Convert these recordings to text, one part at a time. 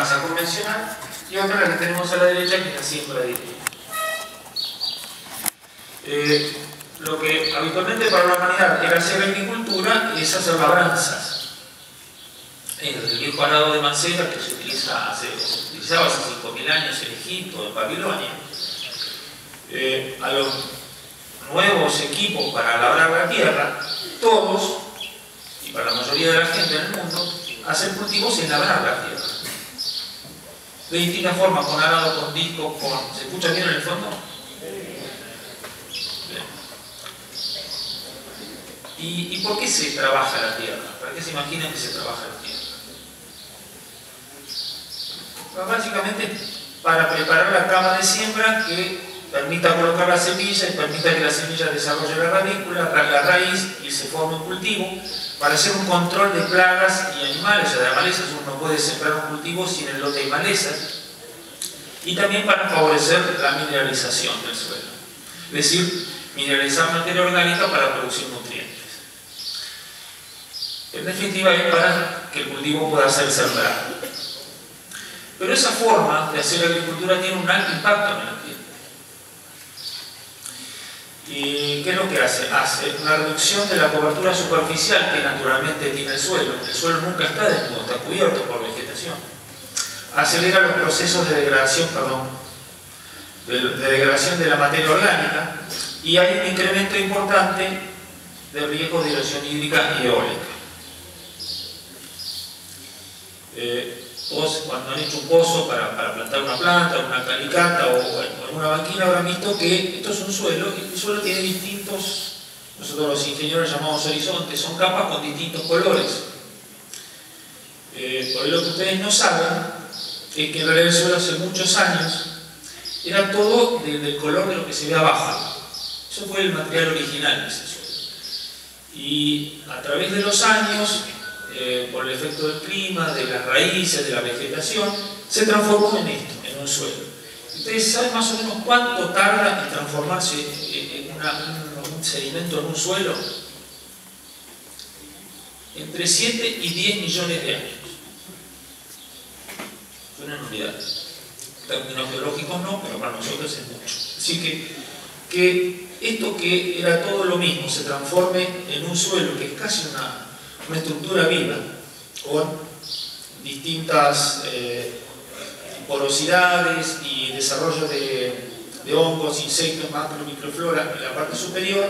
labranza convencional, y otra la que tenemos a la derecha, que es la siembra directa. Lo que habitualmente para la humanidad era hacer agricultura es hacer labranzas. El viejo arado de mancera que se utilizaba hace 5.000 años en Egipto, en Babilonia, a los nuevos equipos para labrar la tierra, todos, y para la mayoría de la gente en el mundo, hacen cultivos sin labrar la tierra. De distintas formas, con arado, con disco, con... ¿Se escucha bien en el fondo? Bien. ¿Y por qué se trabaja la tierra? ¿Para qué se imaginan que se trabaja la tierra? Pues básicamente para preparar la cama de siembra que permita colocar la semilla y permita que la semilla desarrolle la radícula, la raíz y se forme un cultivo, para hacer un control de plagas y animales, o sea, de malezas. Uno no puede sembrar un cultivo sin el lote de malezas, y también para favorecer la mineralización del suelo, es decir, mineralizar materia orgánica para producir nutrientes. En definitiva es para que el cultivo pueda ser sembrado. Pero esa forma de hacer agricultura tiene un alto impacto en el ambiente. ¿Y qué es lo que hace? Hace una reducción de la cobertura superficial que naturalmente tiene el suelo. El suelo nunca está desnudo, está cubierto por vegetación. Acelera los procesos de degradación, de degradación de la materia orgánica, y hay un incremento importante de riesgos de erosión hídrica y eólica. Vos, cuando han hecho un pozo para plantar una planta, una calicata o una banquina, habrán visto que esto es un suelo, y el suelo tiene distintos, nosotros los ingenieros llamamos horizontes, son capas con distintos colores. Por lo que ustedes no saben es que en realidad el suelo hace muchos años era todo del color de lo que se ve abajo. Eso fue el material original de ese suelo. Y a través de los años, por el efecto del clima, de las raíces, de la vegetación, se transformó en esto, en un suelo. ¿Ustedes saben más o menos cuánto tarda en transformarse en un sedimento en un suelo? Entre 7 y 10 millones de años. Es una enormidad. En términos biológicos no, pero para nosotros es mucho. Así que esto que era todo lo mismo se transforme en un suelo que es casi una estructura viva, con distintas porosidades y desarrollo de hongos, insectos, macro, microflora en la parte superior,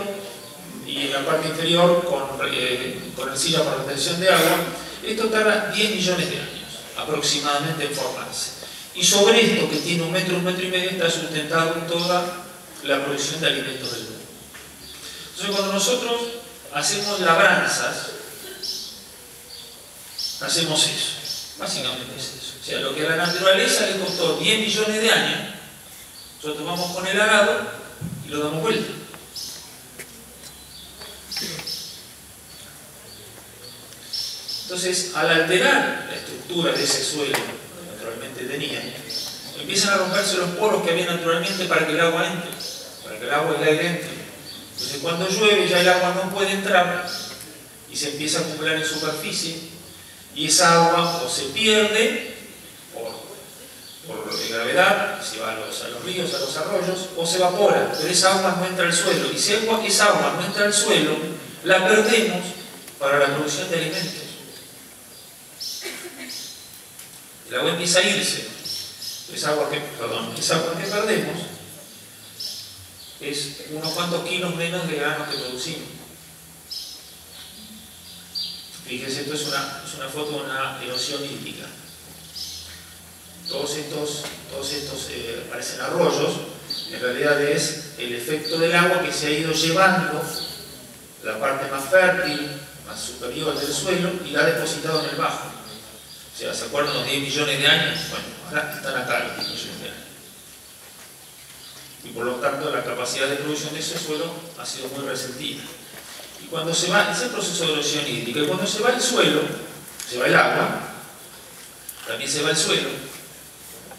y en la parte inferior con arcilla para retención de agua. Esto tarda 10 millones de años aproximadamente en formarse, y sobre esto, que tiene 1 metro, 1,5 metros, está sustentado toda la producción de alimentos del mundo. Entonces, cuando nosotros hacemos labranzas, hacemos eso, básicamente es eso. O sea, lo que a la naturaleza le costó 10 millones de años, nosotros vamos con el arado y lo damos vuelta. Entonces, al alterar la estructura de ese suelo que naturalmente tenía, empiezan a romperse los poros que había naturalmente para que el agua entre, para que el agua y el aire entre. Entonces, cuando llueve ya el agua no puede entrar y se empieza a acumular en superficie, y esa agua o se pierde por gravedad, se va a los ríos, a los arroyos, o se evapora, pero esa agua no entra al suelo. Y si esa agua no entra al suelo, la perdemos para la producción de alimentos. El agua empieza a irse. Esa agua que perdemos es unos cuantos kilos menos de grano que producimos. Fíjense, esto es una foto de una erosión hídrica. Todos estos parecen arroyos, en realidad es el efecto del agua que se ha ido llevando la parte más fértil, más superior del suelo, y la ha depositado en el bajo. O sea, ¿se acuerdan los 10 millones de años? Bueno, ahora están acá los 10 millones de años. Y por lo tanto la capacidad de producción de ese suelo ha sido muy resentida. Y cuando se va, ese proceso de erosión hídrica, y cuando se va el suelo, se va el agua, también se va el suelo,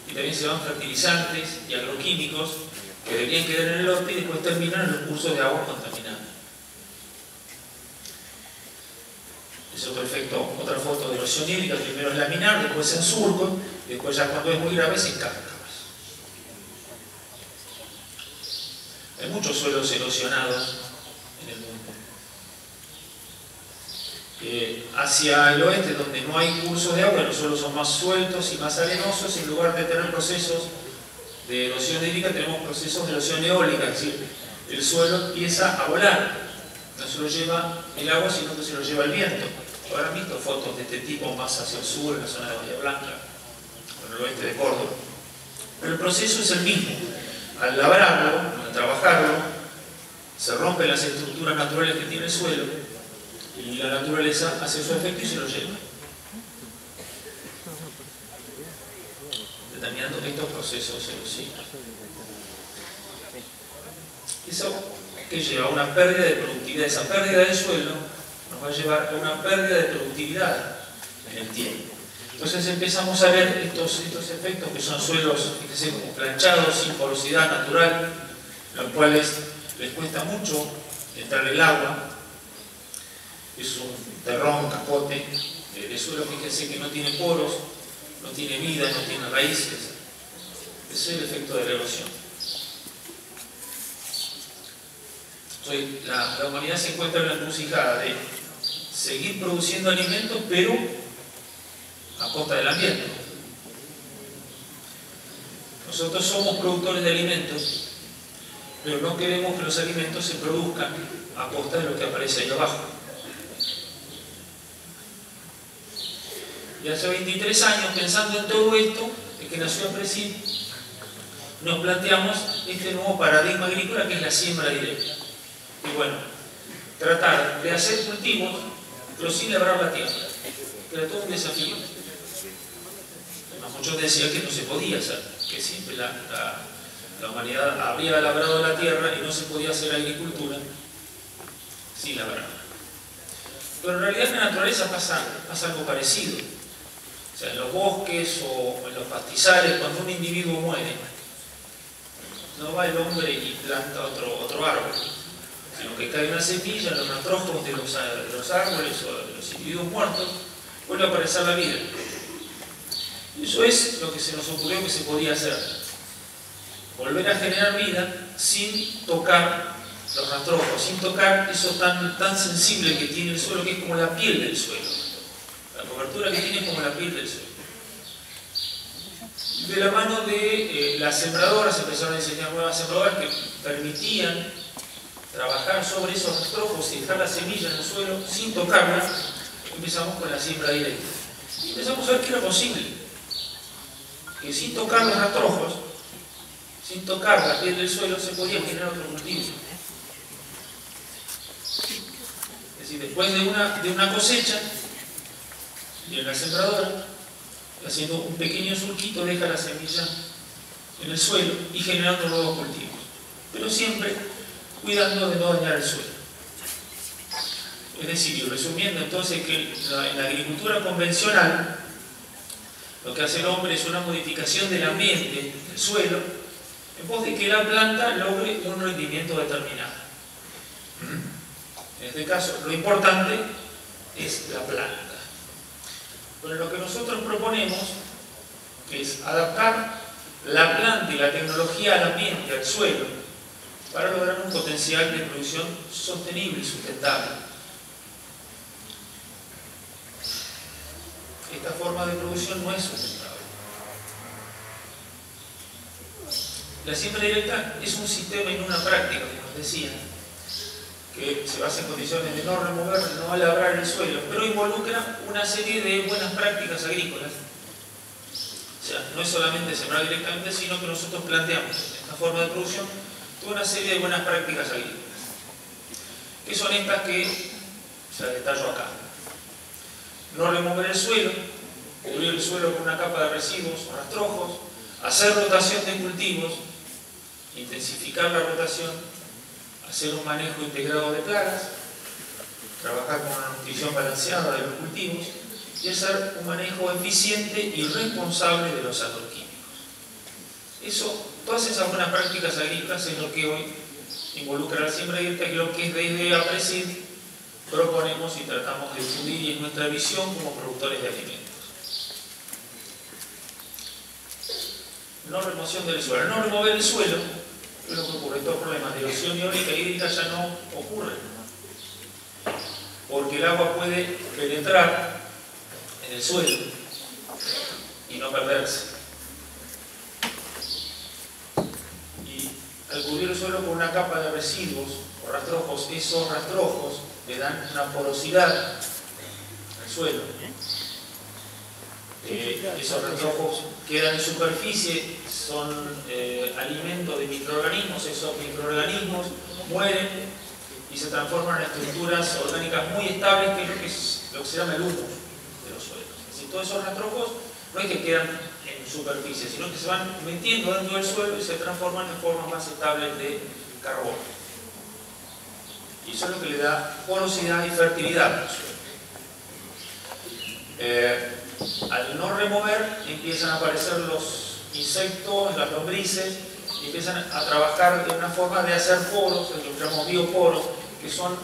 y también se van fertilizantes y agroquímicos que deberían quedar en el lote y después terminan en los cursos de agua contaminadas. Es otro efecto, otra foto de los erosión hídrica primero es laminar, después en surco, después ya cuando es muy grave es en cárcavas. Hay muchos suelos erosionados en el mundo. Hacia el oeste, donde no hay cursos de agua, los suelos son más sueltos y más arenosos, en lugar de tener procesos de erosión hídrica, tenemos procesos de erosión eólica, es decir, el suelo empieza a volar, no se lo lleva el agua, sino que se lo lleva el viento. Habrán visto fotos de este tipo más hacia el sur, en la zona de Bahía Blanca, en el oeste de Córdoba. Pero el proceso es el mismo. Al labrarlo, al trabajarlo, se rompen las estructuras naturales que tiene el suelo y la naturaleza hace su efecto y se lo lleva. Determinando estos procesos erosivos. Eso que lleva a una pérdida de productividad. Esa pérdida del suelo nos va a llevar a una pérdida de productividad en el tiempo. Entonces empezamos a ver estos efectos que son suelos, fíjense, como planchados, sin porosidad natural, los cuales les cuesta mucho entrar el agua. Es un terrón, capote de suelo, fíjense que no tiene poros, no tiene vida, no tiene raíces. Ese es el efecto de la erosión. Entonces, la humanidad se encuentra en la encrucijada de seguir produciendo alimentos, pero a costa del ambiente. Nosotros somos productores de alimentos, pero no queremos que los alimentos se produzcan a costa de lo que aparece ahí abajo. Y hace 23 años, pensando en todo esto, de que nació APRESID, nos planteamos este nuevo paradigma agrícola que es la siembra directa. Y bueno, tratar de hacer cultivos, pero sin labrar la tierra. Era todo un desafío. Muchos decían que no se podía hacer, que siempre la humanidad habría labrado la tierra y no se podía hacer agricultura sin labrar. Pero en realidad en la naturaleza pasa algo parecido. O sea, en los bosques o en los pastizales, cuando un individuo muere, no va el hombre y planta otro árbol, sino que cae una semilla en los rastrojos de los árboles o de los individuos muertos, vuelve a aparecer la vida. Eso es lo que se nos ocurrió que se podía hacer. Volver a generar vida sin tocar los rastrojos, sin tocar eso tan sensible que tiene el suelo, que es como la piel del suelo. La cobertura que tiene es como la piel del suelo. De la mano de las sembradoras empezaron a diseñar nuevas sembradoras que permitían trabajar sobre esos rastrojos y dejar la semilla en el suelo sin tocarla. Empezamos con la siembra directa. Y empezamos a ver que era posible. Que sin tocar los rastrojos, sin tocar la piel del suelo, se podía generar otro cultivo. Es decir, después de una cosecha, viene la sembradora, haciendo un pequeño surquito, deja la semilla en el suelo y generando nuevos cultivos. Pero siempre cuidando de no dañar el suelo. Es decir, resumiendo entonces que en la agricultura convencional, lo que hace el hombre es una modificación del ambiente, del suelo, en pos de que la planta logre un rendimiento determinado. En este caso, lo importante es la planta. Pero lo que nosotros proponemos es adaptar la planta y la tecnología al ambiente, al suelo, para lograr un potencial de producción sostenible y sustentable. Esta forma de producción no es sustentable. La siembra directa es un sistema y una práctica, como nos decía, que se basa en condiciones de no remover, no labrar el suelo, pero involucra una serie de buenas prácticas agrícolas. O sea, no es solamente sembrar directamente, sino que nosotros planteamos esta forma de producción toda una serie de buenas prácticas agrícolas. ¿Qué son estas que se las detallo acá? No remover el suelo, cubrir el suelo con una capa de residuos o rastrojos, hacer rotación de cultivos, intensificar la rotación, hacer un manejo integrado de plagas, trabajar con una nutrición balanceada de los cultivos y hacer un manejo eficiente y responsable de los agroquímicos. Todas esas buenas prácticas agrícolas es lo que hoy involucra la siembra directa, y lo que desde APRESID proponemos y tratamos de difundir, y es nuestra visión como productores de alimentos. No remoción del suelo. No remover el suelo es lo que ocurre. Estos problemas de erosión iónica y hídrica ya no ocurren, porque el agua puede penetrar en el suelo y no perderse. Y al cubrir el suelo con una capa de residuos o rastrojos, esos rastrojos le dan una porosidad al suelo. Esos rastrojos quedan en superficie, son alimentos de microorganismos. Esos microorganismos mueren y se transforman en estructuras orgánicas muy estables, que es lo que se llama el humus de los suelos. Es decir, todos esos rastrojos no es que quedan en superficie, sino que se van metiendo dentro del suelo y se transforman en formas más estables de carbono. Y eso es lo que le da porosidad y fertilidad al suelo. Al no remover, empiezan a aparecer los insectos, las lombrices, y empiezan a trabajar de una forma de hacer poros, lo que llamamos bioporos, que son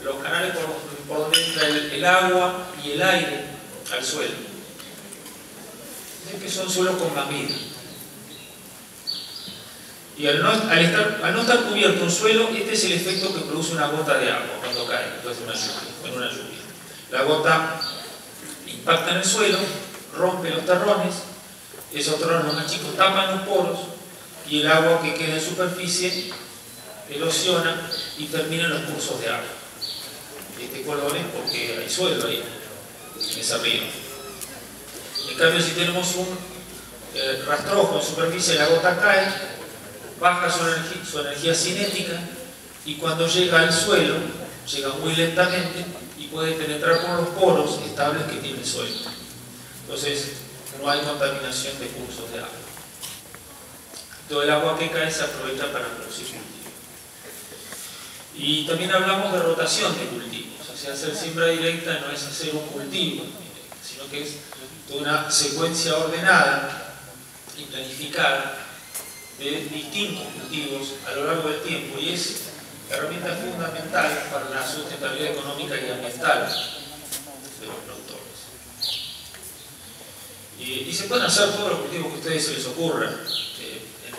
los canales por donde entra el agua y el aire al suelo. Es que son suelos con gambira. Y al no estar cubierto un suelo, este es el efecto que produce una gota de agua cuando cae después de una lluvia. La gota impacta en el suelo, rompe los terrones, esos terrones más chicos tapan los poros y el agua que queda en superficie erosiona y termina en los cursos de agua. Este color es porque hay suelo ahí, en ese río. En cambio, si tenemos un rastrojo en superficie, la gota cae, baja su energía cinética, y cuando llega al suelo, llega muy lentamente y puede penetrar por los poros estables que tiene el suelo. Entonces, no hay contaminación de cursos de agua. Todo el agua que cae se aprovecha para producir cultivos. Y también hablamos de rotación de cultivos. O sea, hacer siembra directa no es hacer un cultivo, sino que es toda una secuencia ordenada y planificada de distintos cultivos a lo largo del tiempo, y es herramienta fundamental para la sustentabilidad económica y ambiental de los productores. Y se pueden hacer todos los cultivos que a ustedes se les ocurra,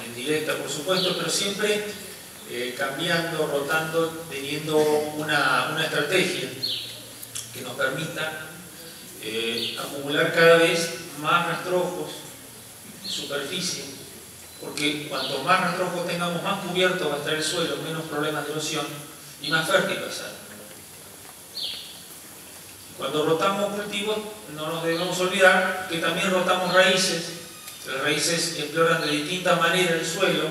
en directa por supuesto, pero siempre cambiando, rotando, teniendo una estrategia que nos permita acumular cada vez más rastrojos en superficie, porque cuanto más rastrojos tengamos, más cubierto va a estar el suelo, menos problemas de erosión y más fértil va a ser. Cuando rotamos cultivos, no nos debemos olvidar que también rotamos raíces. Las raíces exploran de distintas maneras el suelo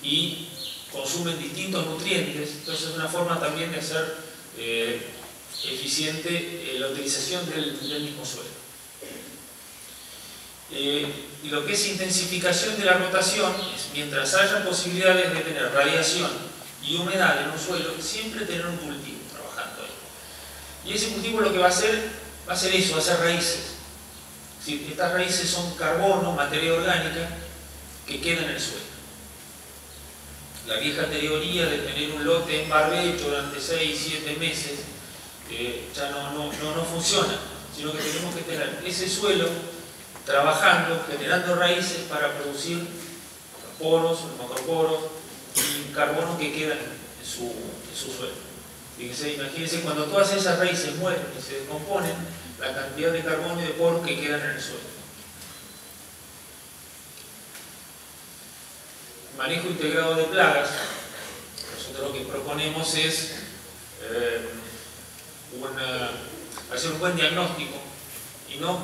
y consumen distintos nutrientes. Entonces es una forma también de hacer eficiente la utilización del mismo suelo. Y lo que es intensificación de la rotación es, mientras haya posibilidades de tener radiación y humedad en un suelo, siempre tener un cultivo trabajando ahí. Y ese cultivo lo que va a hacer eso, va a ser raíces. ¿Sí? Estas raíces son carbono, materia orgánica, que queda en el suelo. La vieja teoría de tener un lote en barbecho durante 6-7 meses ya no funciona, sino que tenemos que tener ese suelo trabajando, generando raíces para producir poros, macroporos y carbono que quedan en su suelo. Fíjense, imagínense, cuando todas esas raíces mueren y se descomponen, la cantidad de carbono y de poros que quedan en el suelo. Manejo integrado de plagas. Nosotros lo que proponemos es hacer un buen diagnóstico y no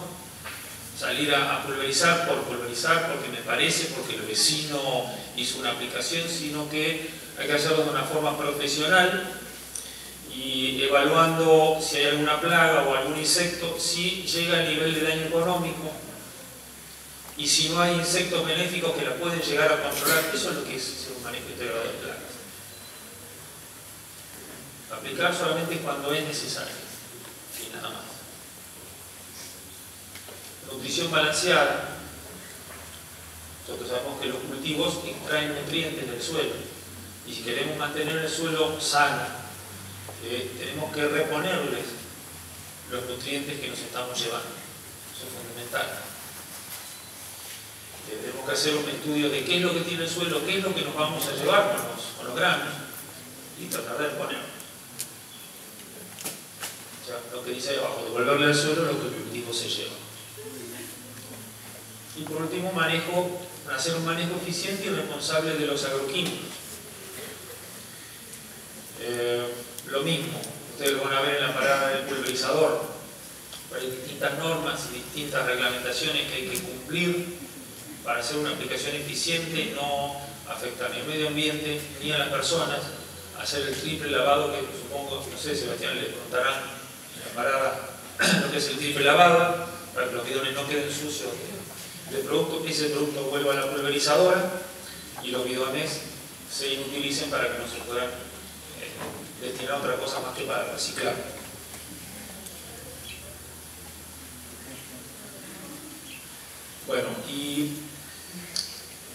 salir a pulverizar por pulverizar, porque me parece, porque el vecino hizo una aplicación, sino que hay que hacerlo de una forma profesional y evaluando si hay alguna plaga o algún insecto, si llega al nivel de daño económico, y si no hay insectos benéficos que la pueden llegar a controlar. Eso es lo que es un manejo integrado de plagas. Aplicar solamente cuando es necesario y nada más. Nutrición balanceada. Nosotros sabemos que los cultivos extraen nutrientes del suelo, y si queremos mantener el suelo sano tenemos que reponerles los nutrientes que nos estamos llevando. Eso es fundamental. Tenemos que hacer un estudio de qué es lo que tiene el suelo, qué es lo que nos vamos a llevar con los granos y tratar de reponerlo. O sea, lo que dice ahí abajo, devolverle al suelo lo que el cultivo se lleva. Y por último, hacer un manejo eficiente y responsable de los agroquímicos. Lo mismo, ustedes lo van a ver en la parada del pulverizador. Hay distintas normas y distintas reglamentaciones que hay que cumplir para hacer una aplicación eficiente y no afectar ni al medio ambiente ni a las personas. Hacer el triple lavado, que supongo, no sé, Sebastián le preguntará en la parada lo que es el triple lavado, para que los bidones no queden sucios de producto, ese producto vuelva a la pulverizadora y los bidones se inutilicen para que no se puedan destinar a otra cosa más que para reciclar. Bueno, y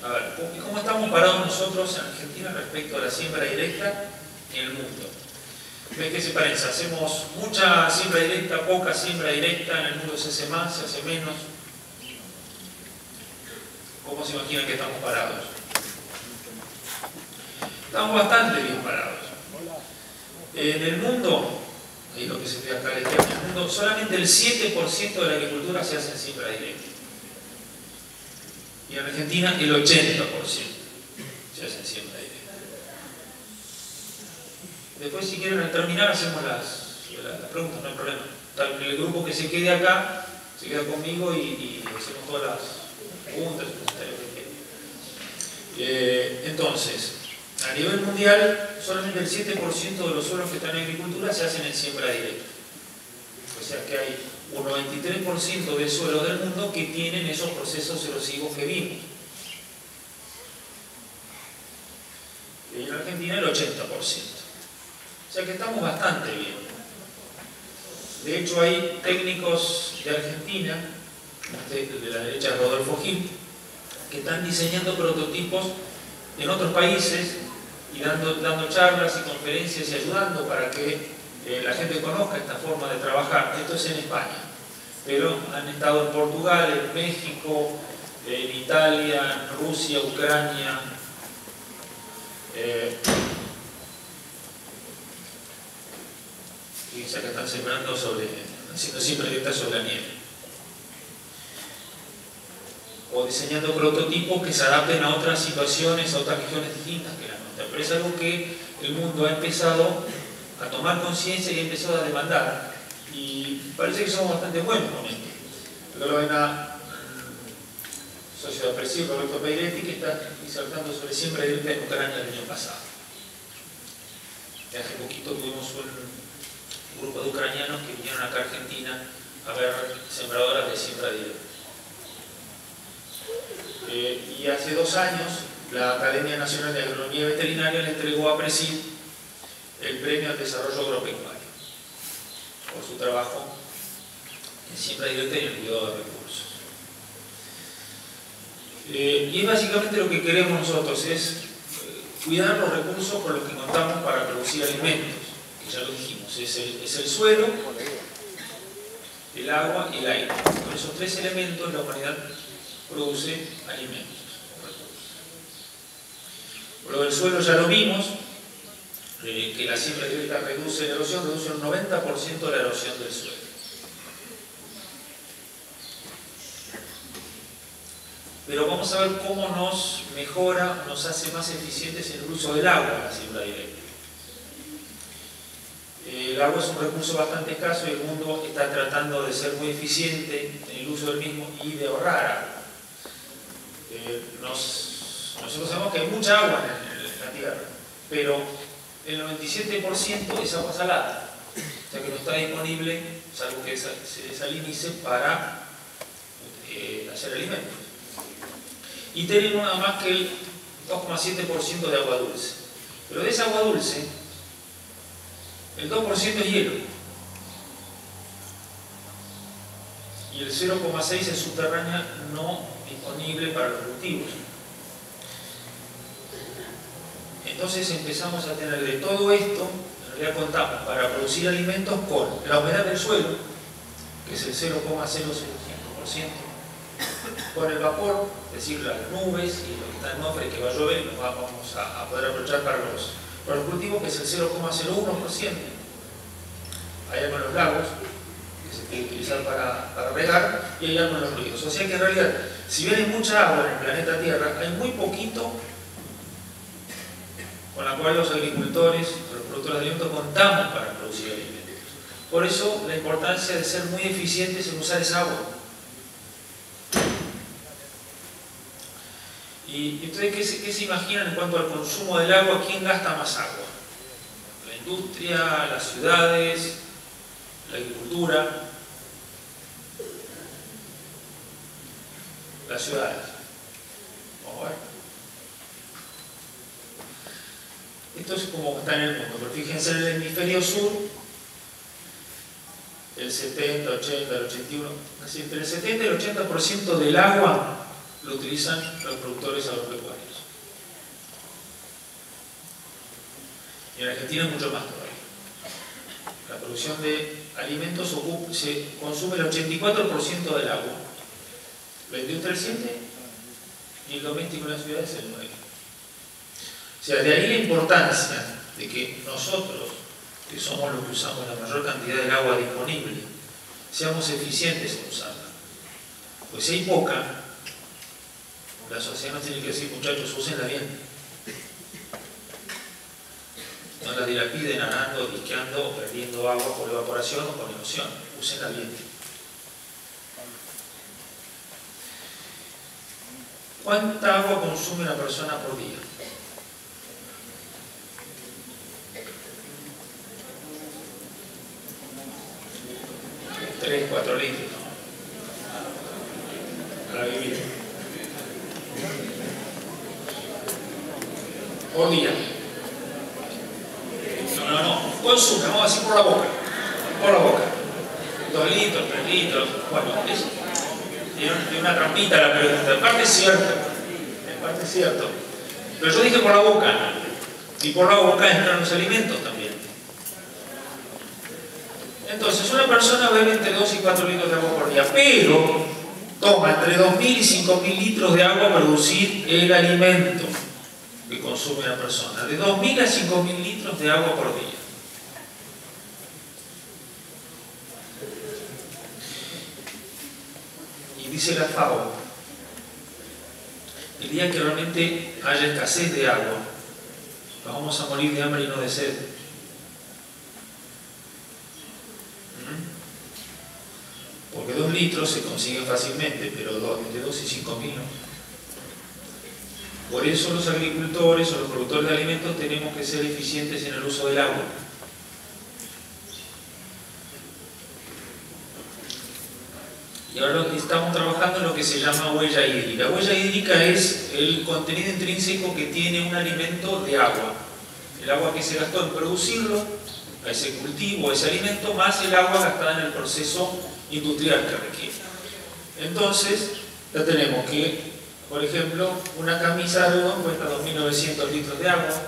a ver, ¿cómo estamos parados nosotros en Argentina respecto a la siembra directa en el mundo? ¿Ves que se parece? Hacemos mucha siembra directa, poca siembra directa, en el mundo se hace más, se hace menos. ¿Cómo se imaginan que estamos parados? Estamos bastante bien parados. En el mundo, ahí lo que se ve acá, en el mundo, solamente el 7% de la agricultura se hace en siembra directa. Y en Argentina el 80% se hace en siembra directa. Después, si quieren, al terminar hacemos las preguntas, no hay problema. El grupo que se quede acá, se queda conmigo y hacemos todas las preguntas, entonces, a nivel mundial, solamente el 7% de los suelos que están en agricultura se hacen en siembra directa. O sea que hay un 93% del suelo del mundo que tienen esos procesos erosivos que vimos. Y en Argentina el 80%. O sea que estamos bastante bien. De hecho, hay técnicos de Argentina, de la derecha Rodolfo Gil, que están diseñando prototipos en otros países y dando charlas y conferencias y ayudando para que la gente conozca esta forma de trabajar. Esto es en España, pero han estado en Portugal, en México, en Italia, en Rusia, Ucrania. Fíjense que están sembrando haciendo siembra directa sobre la nieve. O diseñando prototipos que se adapten a otras situaciones, a otras regiones distintas que la nuestra. Pero es algo que el mundo ha empezado a tomar conciencia y ha empezado a demandar. Y parece que somos bastante buenos con esto. Luego lo ven a socio de Apreciado, Roberto Peiretti, que está disertando sobre siembra directa en Ucrania el año pasado. Y hace poquito tuvimos un grupo de ucranianos que vinieron acá a Argentina a ver sembradoras de siembra directa. Y hace 2 años la Academia Nacional de Agronomía y Veterinaria le entregó a Presid el Premio al Desarrollo Agropecuario por su trabajo en siembra directa y en el cuidado de recursos. Y es básicamente lo que queremos nosotros, es cuidar los recursos con los que contamos para producir alimentos, que ya lo dijimos, es el suelo, el agua y el aire. Con esos 3 elementos la humanidad produce alimentos. Lo del suelo ya lo vimos, que la siembra directa reduce la erosión, reduce un 90% de la erosión del suelo. Pero vamos a ver cómo nos mejora, nos hace más eficientes en el uso del agua la siembra directa. El agua es un recurso bastante escaso y el mundo está tratando de ser muy eficiente en el uso del mismo y de ahorrar agua. Nosotros sabemos que hay mucha agua en la tierra, pero el 97% es agua salada, o sea que no está disponible, salvo que se desalinice para hacer alimentos. Y tenemos nada más que el 2,7% de agua dulce, pero de esa agua dulce el 2% es hielo y el 0,6% es subterránea no disponible para los cultivos. Entonces empezamos a tener de todo esto en en realidad contamos para producir alimentos con la humedad del suelo, que es el 0,005%, con el vapor, es decir, las nubes y lo que está en atmósfera y que va a llover, lo vamos a poder aprovechar para los cultivos, que es el 0,01%. Hay algo en los lagos, que se puede utilizar para regar, y hay algo en los ríos. O sea que en realidad, si bien hay mucha agua en el planeta Tierra, hay muy poquito con la cual los agricultores, los productores de alimentos, contamos para producir alimentos. Por eso la importancia de ser muy eficientes en usar esa agua. ¿Y ustedes qué se imaginan en cuanto al consumo del agua? ¿Quién gasta más agua? ¿La industria, las ciudades, la agricultura? Las ciudades. Vamos a ver. Esto es como está en el mundo, pero fíjense en el hemisferio sur, el 70, 80, el 81, así, entre el 70 y el 80% del agua lo utilizan los productores agropecuarios. Y en Argentina mucho más todavía. La producción de alimentos se consume el 84% del agua. La industria el 7% y el doméstico en las ciudades el 9%. O sea, de ahí la importancia de que nosotros, que somos los que usamos la mayor cantidad del agua disponible, seamos eficientes en usarla. Pues si hay poca, la sociedad nos tiene que decir, muchachos, úsenla bien. No la dilapiden nadando, disqueando o perdiendo agua por evaporación o por erosión. Úsenla bien. ¿Cuánta agua consume una persona por día? 3, 4 litros para vivir por día. No, consume, vamos a decir por la boca. 2 litros, 3 litros. Bueno, tiene una trampita la pregunta. En parte es cierto. Pero yo dije por la boca. Y por la boca entran los alimentos también. Entonces, una persona bebe entre 2 y 4 litros de agua por día, pero toma entre 2.000 y 5.000 litros de agua para producir el alimento que consume la persona. De 2.000 a 5.000 litros de agua por día. Y dice la FAO, el día que realmente haya escasez de agua, vamos a morir de hambre y no de sed. Porque 2 litros se consiguen fácilmente, pero entre 2 y 5.000 no. Por eso los agricultores o los productores de alimentos tenemos que ser eficientes en el uso del agua. Y ahora lo que estamos trabajando en lo que se llama huella hídrica. Huella hídrica es el contenido intrínseco que tiene un alimento de agua. El agua que se gastó en producirlo, a ese cultivo, a ese alimento, más el agua gastada en el proceso industrial que requiere. Entonces, ya tenemos que, por ejemplo, una camisa de algodón cuesta 2.900 litros de agua,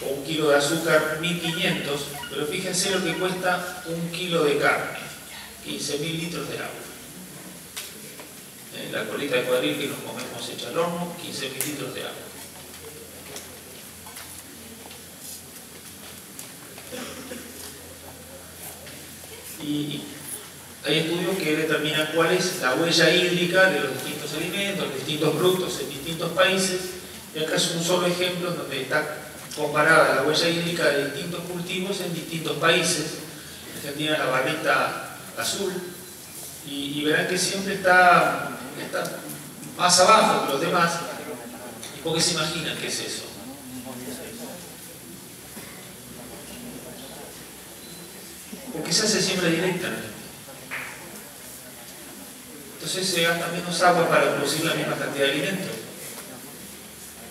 o 1 kilo de azúcar 1.500, pero fíjense lo que cuesta 1 kilo de carne, 15.000 litros de agua. La colita de cuadril que nos comemos hecha al horno, 15.000 litros de agua. Y hay estudios que determinan cuál es la huella hídrica de los distintos alimentos, los distintos productos en distintos países. Y acá es un solo ejemplo donde está comparada la huella hídrica de distintos cultivos en distintos países. Argentina la barrita azul, y verán que siempre está más abajo que los demás. ¿Y por qué se imaginan qué es eso? Porque se hace siembra directa. Entonces se gasta menos agua para producir la misma cantidad de alimentos,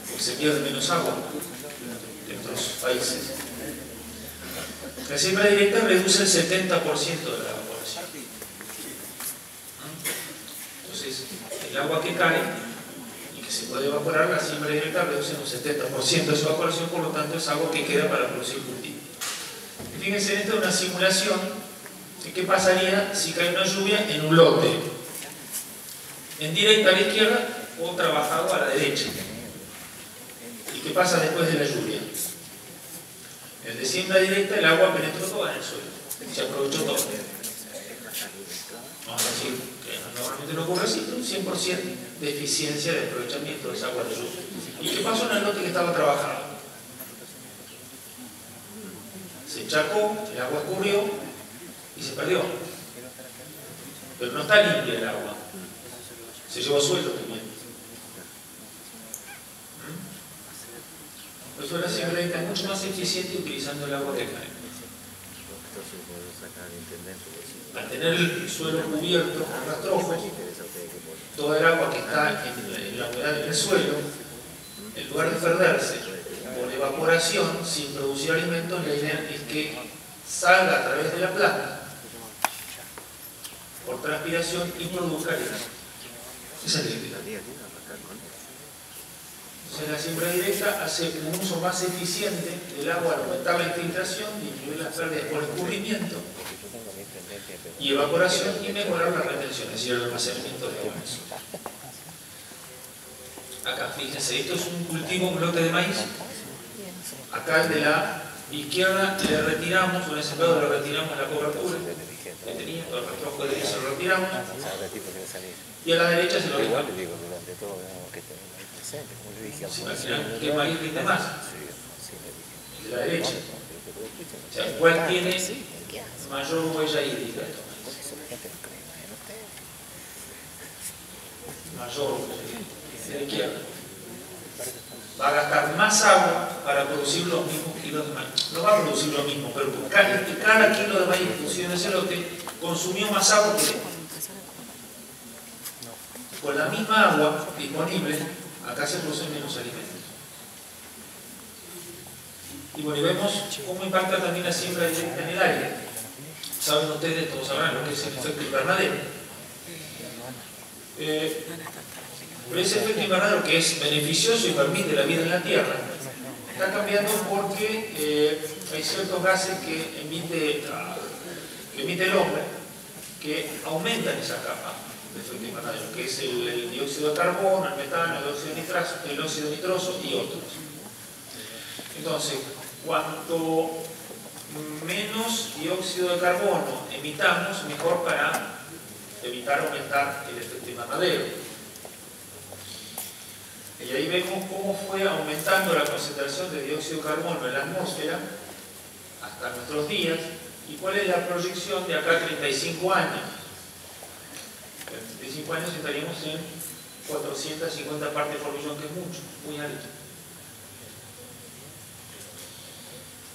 porque se pierde menos agua en otros países. La siembra directa reduce el 70% de la evaporación. Entonces, el agua que cae y que se puede evaporar, la siembra directa reduce un 70% de su evaporación, por lo tanto es agua que queda para producir cultivo. Y fíjense, en esta es una simulación de qué pasaría si cae una lluvia en un lote, en directa a la izquierda o trabajado a la derecha. ¿Y qué pasa después de la lluvia? En el de siembra directa el agua penetró toda en el suelo, se aprovechó todo. Vamos a decir que normalmente no ocurre así, pero un 100% de eficiencia de aprovechamiento de esa agua de lluvia. ¿Y qué pasó en el lote que estaba trabajado? Se encharcó, el agua escurrió y se perdió. Pero no está limpia el agua, se llevó suelo también. Por eso la siembra directa es mucho más eficiente utilizando el agua que cae. Al tener el suelo cubierto con rastrojos, toda el agua que está en la humedad del suelo, en lugar de perderse por evaporación sin producir alimentos, la idea es que salga a través de la planta por transpiración y produzca alimento. Esa es la idea. Entonces la siembra directa hace un uso más eficiente del agua al aumentar la infiltración, disminuir las pérdidas por escurrimiento y evaporación y mejorar la retención, es decir, el almacenamiento de agua. Acá, fíjense, esto es un cultivo, un lote de maíz. Acá el de la izquierda le retiramos, en ese lado le retiramos la cobertura que tenía, todo el rastrojo de se lo retiramos, y a la derecha se lo dejamos. ¿Se imaginan qué maíz rinde más? El de la derecha. O sea, ¿cuál tiene mayor huella hídrica? Mayor huella hídrica. De la izquierda. Va a gastar más agua para producir los mismos kilos de maíz. No va a producir lo mismo, pero cada kilo de maíz producido en ese lote consumió más agua que este. Con la misma agua disponible, acá se producen menos alimentos. Y bueno, y vemos cómo impacta también la siembra directa en el aire. Saben ustedes, todos sabrán lo que es el efecto invernadero. Pero ese efecto invernadero, que es beneficioso y permite la vida en la Tierra, está cambiando porque hay ciertos gases que emite el hombre que aumentan esa capa de efecto invernadero, que es el dióxido de carbono, el metano, el óxido nitroso y otros. Entonces, cuanto menos dióxido de carbono emitamos, mejor para evitar aumentar el efecto invernadero. Y ahí vemos cómo fue aumentando la concentración de dióxido de carbono en la atmósfera hasta nuestros días y cuál es la proyección de acá a 35 años. En 35 años estaríamos en 450 partes por millón, que es mucho, muy alto.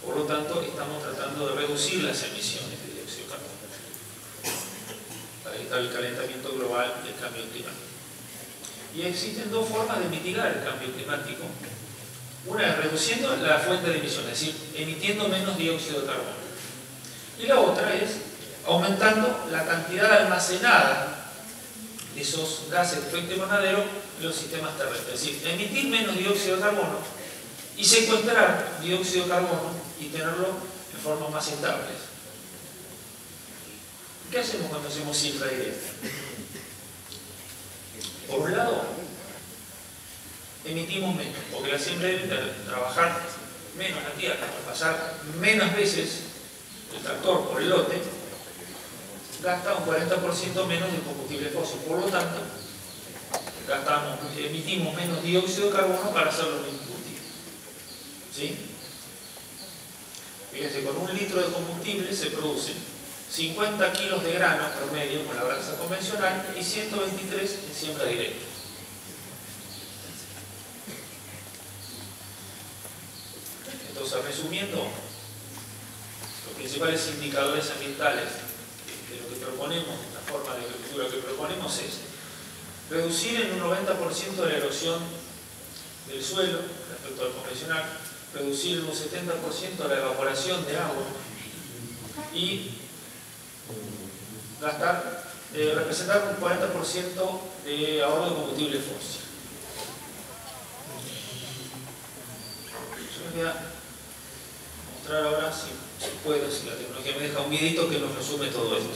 Por lo tanto, estamos tratando de reducir las emisiones de dióxido de carbono para evitar el calentamiento global y el cambio climático. Y existen dos formas de mitigar el cambio climático. Una es reduciendo la fuente de emisión, es decir, emitiendo menos dióxido de carbono. Y la otra es aumentando la cantidad almacenada de esos gases de efecto invernadero en los sistemas terrestres. Es decir, emitir menos dióxido de carbono y secuestrar dióxido de carbono y tenerlo en formas más estables. ¿Qué hacemos cuando hacemos siembra directa? Por un lado, emitimos menos, porque la siembra directa, trabajar menos la tierra, pasar menos veces el tractor por el lote, gasta un 40% menos de combustible fósil. Por lo tanto, emitimos menos dióxido de carbono para hacer los mismos cultivos. ¿Sí? Fíjense, con un litro de combustible se producen 50 kilos de grano promedio con la brasa convencional y 123 en siembra directa. Entonces, resumiendo, los principales indicadores ambientales de lo que proponemos, la forma de agricultura que proponemos es reducir en un 90% de la erosión del suelo respecto al convencional, reducir en un 70% la evaporación de agua y representar un 40% de ahorro de combustible fósil. les voy a mostrar ahora, si puedo, si la tecnología me deja, un videito que nos resume todo esto.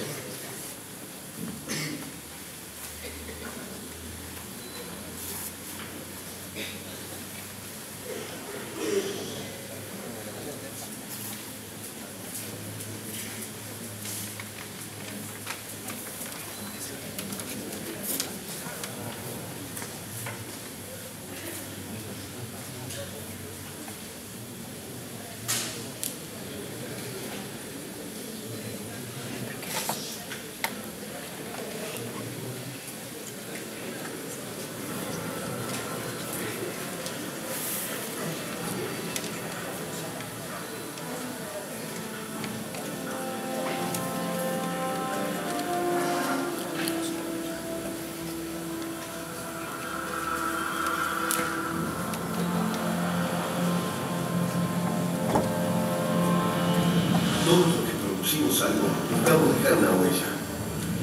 Todos los que producimos algo buscamos dejar una huella,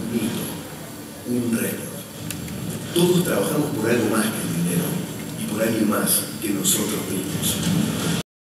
un hito, un récord. Todos trabajamos por algo más que el dinero y por alguien más que nosotros.